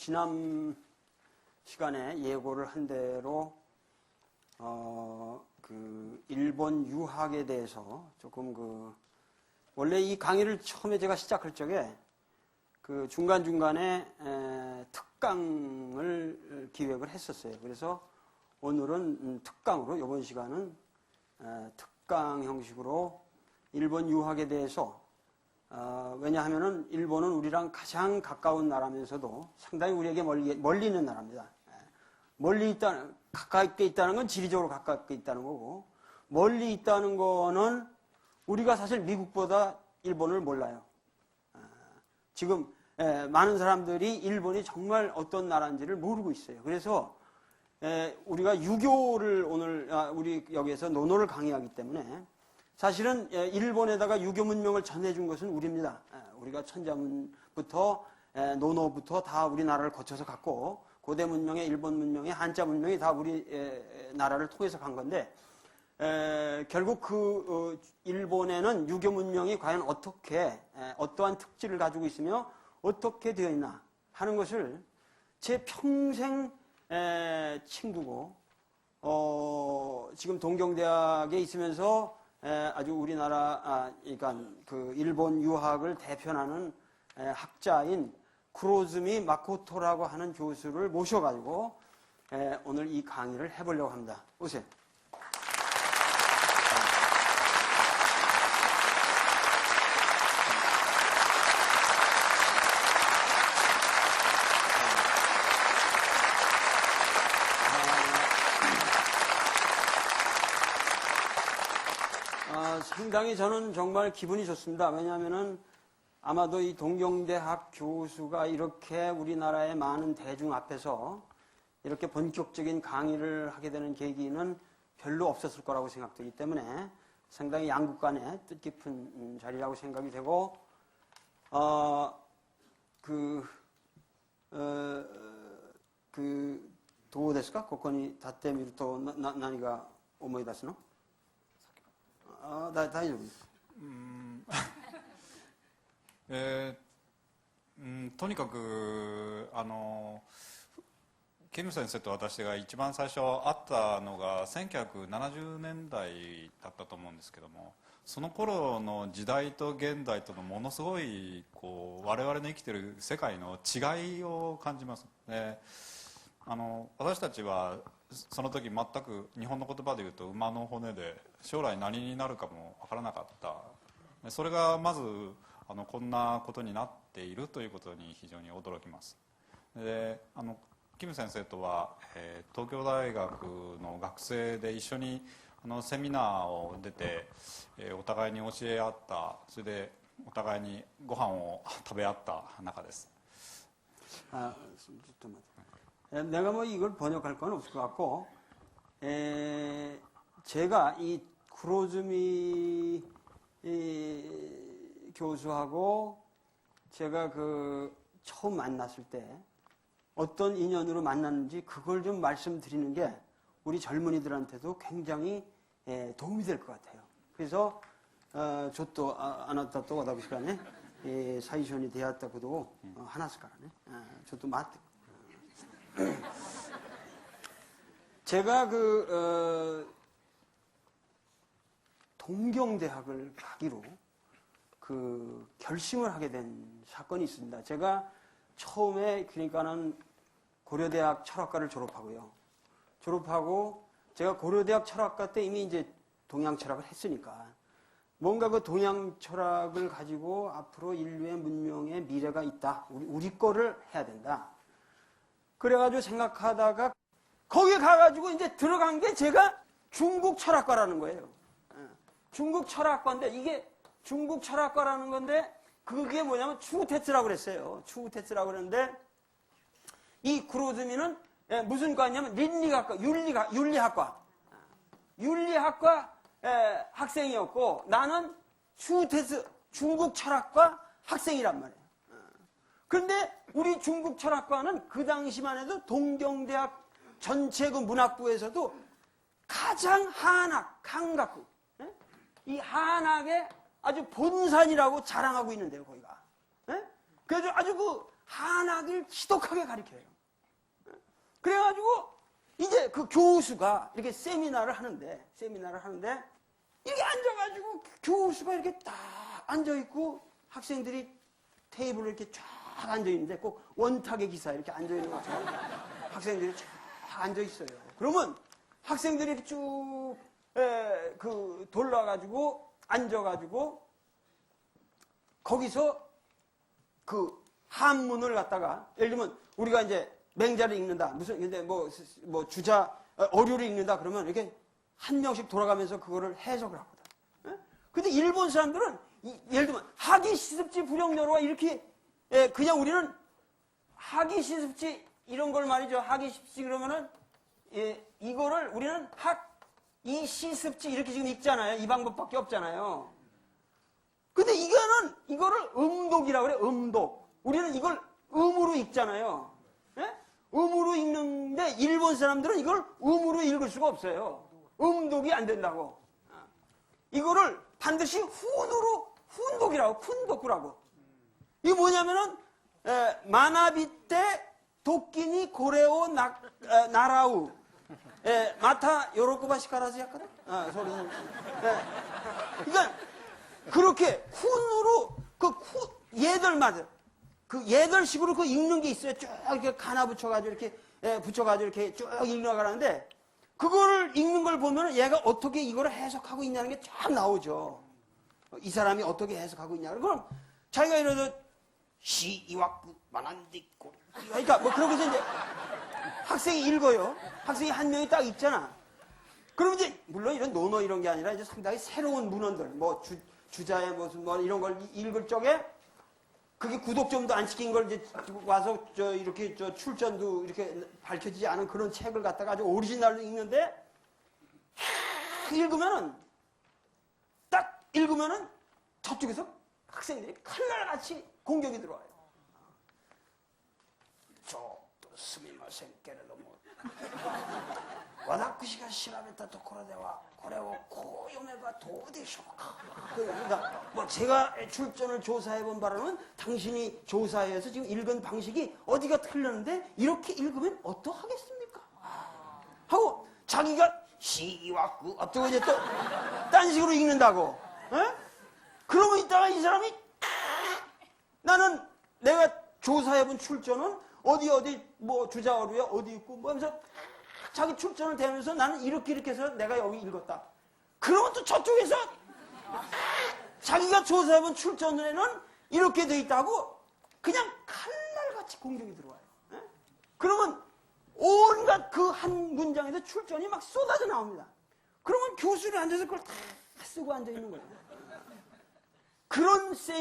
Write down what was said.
지난 시간에 예고를 한 대로 일본 유학에 대해서 조금 원래 이 강의를 처음에 제가 시작할 적에 중간중간에 특강을 기획을 했었어요. 그래서 오늘은 특강으로, 이번 시간은 특강 형식으로 일본 유학에 대해서, 왜냐하면은 일본은 우리랑 가장 가까운 나라면서도 상당히 우리에게 멀리 있는 나라입니다. 가깝게 있다는 건 지리적으로 가깝게 있다는 거고, 멀리 있다는 거는 우리가 사실 미국보다 일본을 몰라요. 지금 많은 사람들이 일본이 정말 어떤 나라인지를 모르고 있어요. 그래서 우리가 유교를 오늘 우리 여기에서 논어를 강의하기 때문에 사실은 일본에다가 유교 문명을 전해준 것은 우리입니다. 우리가 천자문부터 논어부터 다 우리나라를 거쳐서 갔고, 고대 문명의 일본 문명의 한자 문명이 다 우리 나라를 통해서 간 건데, 결국 일본에는 유교 문명이 과연 어떠한 특질을 가지고 있으며 어떻게 되어 있나 하는 것을 제 평생 친구고, 지금 동경대학에 있으면서 아주 우리나라, 그러니까 일본 유학을 대표하는 학자인 쿠로즈미 마코토라고 하는 교수를 모셔가지고 오늘 이 강의를 해보려고 합니다. 오세요. 상당히 저는 정말 기분이 좋습니다. 왜냐하면은 아마도 이 동경대학 교수가 이렇게 우리나라의 많은 대중 앞에서 이렇게 본격적인 강의를 하게 되는 계기는 별로 없었을 거라고 생각되기 때문에 상당히 양국 간의 뜻깊은 자리라고 생각이 되고, どうですか? ここに立ってみると何が思い出すの? 大丈夫です。とにかくキム先生と私が一番最初会ったのが1970年代だったと思うんですけども、その頃の時代と現代とのものすごい我々の生きている世界の違いを感じます。私たちはその時全く日本の言葉で言うと馬の骨で将来何になるかも分からなかった。それがまずこんなことになっているということに非常に驚きます。でキム先生とは、東京大学の学生で一緒にセミナーを出て、お互いに教え合った、それでお互いにご飯を食べ合った仲です。내가 이걸 번역할 건 없을 것 같고, 제가 이 쿠로즈미 교수하고 제가 처음 만났을 때 어떤 인연으로 만났는지 그걸 좀 말씀드리는 게 우리 젊은이들한테도 굉장히 도움이 될 것 같아요. 그래서 저도 아나타と私がね、最初に出会ったことを話すからね、ちょっと待って。 제가 동경대학을 가기로 결심을 하게 된 사건이 있습니다. 제가 처음에 그러니까는 고려대학 철학과를 졸업하고 제가 고려대학 철학과 때 이미 이제 동양 철학을 했으니까 뭔가 동양 철학을 가지고 앞으로 인류의 문명의 미래가 있다. 우리 거를 해야 된다. 그래가지고 생각하다가 거기 가가지고 이제 들어간 게 제가 중국 철학과라는 거예요. 중국 철학과인데 이게 중국 철학과라는 건데 그게 뭐냐면 추우테츠라고 그랬어요. 추우테츠라고 그랬는데 이 쿠로즈미는 무슨 과냐면倫理学과, 윤리학과 학생이었고 나는 추우테츠 중국 철학과 학생이란 말이에요. 그런데 우리 중국 철학과는 그 당시만 해도 동경대학 전체 문학부에서도 가장 한국, 이 한학의 아주 본산이라고 자랑하고 있는데요, 거기가. 그래서 아주 한학을 지독하게 가르쳐요. 그래가지고 이제 그 교수가 이렇게 세미나를 하는데 이렇게 앉아가지고 교수가 이렇게 딱 앉아있고 학생들이 테이블에 이렇게 쫙 앉아있는데 꼭 원탁의 기사 이렇게 앉아있는 것처럼 학생들이 쫙 앉아있어요. 그러면 학생들이 이렇게 쭉 돌아가지고 앉아가지고 거기서 그 한문을 갖다가 예를 들면 우리가 이제 맹자를 읽는다. 무슨 근데 뭐 주자 어류를 읽는다 그러면 이렇게 한 명씩 돌아가면서 그거를 해석을 하거든. 예? 근데 일본 사람들은 예를 들면 하기 시습지 불영여로와 이렇게 그냥 우리는 하기 시습지 이런 걸 말이죠. 하기 시습지 그러면은 이거를 우리는 이 시습지 이렇게 지금 읽잖아요. 이 방법밖에 없잖아요. 근데 이거를 음독이라고 그래. 음독. 우리는 이걸 음으로 읽잖아요. 예? 음으로 읽는데 일본 사람들은 이걸 음으로 읽을 수가 없어요. 음독이 안 된다고. 이거를 반드시 훈독이라고, 쿤도쿠라고. 이게 뭐냐면은 마나비 때 도끼니 고레오 나라우 마타 요로코바시카라즈 했거든. 소리는. 그러니까 그렇게 훈으로 얘들마다 얘들식으로 읽는 게 있어요. 쭉 이렇게 가나 붙여가지고 이렇게 붙여가지고 이렇게 쭉 읽어가는데 그거를 읽는 걸 보면 얘가 어떻게 이거를 해석하고 있냐는 게 쫙 나오죠. 이 사람이 어떻게 해석하고 있냐. 그럼 자기가 이러죠. 시이와쿠 만안디고. 그러니까 뭐 그러고 이제 학생이 읽어요. 학생이 한 명이 딱 읽잖아. 그럼 이제 물론 이런 논어 이런 게 아니라 이제 상당히 새로운 문헌들, 뭐 주자의 무슨 뭐 이런 걸 읽을 적에 그게 구독점도 안 시킨 걸 이제 와서 이렇게 출전도 이렇게 밝혀지지 않은 그런 책을 갖다가 아주 오리지널로 읽는데 딱 읽으면은 저쪽에서 학생들이 칼날같이 공격이 들어와요. 스미마센 깨레도 뭐 와다쿠시가 시라베타 토코라데와 고레오 고요메가 도데쇼카. 그러니까 뭐 제가 출전을 조사해본 바로는 당신이 조사해서 지금 읽은 방식이 어디가 틀렸는데 이렇게 읽으면 어떡하겠습니까? 하고 자기가 시와쿠 어쩌고 이제 또 딴 식으로 읽는다고. 에? 그러면 이따가 이 사람이 나는 내가 조사해본 출전은 어디 뭐 주자어루에 어디 있고 뭐 하면서 자기 출전을 대면서 나는 이렇게 해서 내가 여기 읽었다. 그러면 또 저쪽에서 자기가 조사해본 출전에는 이렇게 돼 있다고 그냥 칼날같이 공격이 들어와요. 에? 그러면 온갖 그 한 문장에서 출전이 막 쏟아져 나옵니다. 그러면 교수를 앉아서 그걸 다 쓰고 앉아 있는 거예요. 그런 셈이